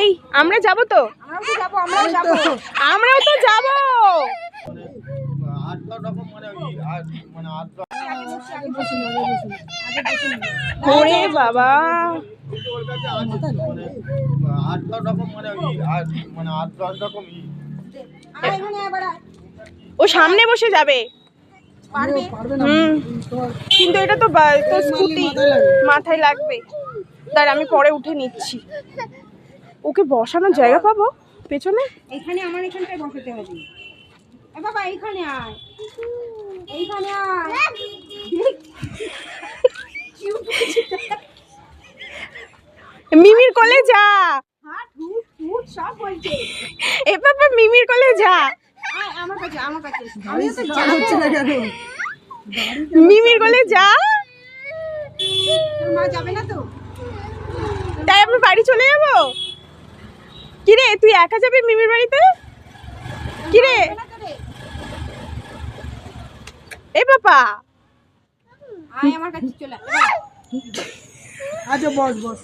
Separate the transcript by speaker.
Speaker 1: এই আমরা যাব তো, আমরাও তো যাব। ওরে বাবা, ও সামনে বসে যাবে। কিন্তু এটা তো স্কুটি, মাথায় লাগবে। তার আমি পরে উঠে নিচ্ছি। ওকে বসানোর জায়গা পাবো পেছনে?
Speaker 2: এখানে আমার এখানটায় বসাতে হবে। এ বাবা এইখানে আয়, এইখানে আয়।
Speaker 1: মিমির কোলে যা।
Speaker 2: হাত হুট হুট সব বলছে।
Speaker 1: এ বাবা মিমির কোলে যা।
Speaker 2: আয় আমার কাছে, আমার কাছে। আমি তো যাবো।
Speaker 1: মিমির কোলে যা।
Speaker 2: তোর মা যাবে না তো?
Speaker 1: তাই আমি বাড়ি চলে যাবো। কিরে তুই একা যাবি মিমির বাড়িতে? কিরে এ বাবা,
Speaker 2: আয় আমার কাছে চলে আয়।
Speaker 3: আচ্ছা বস বস।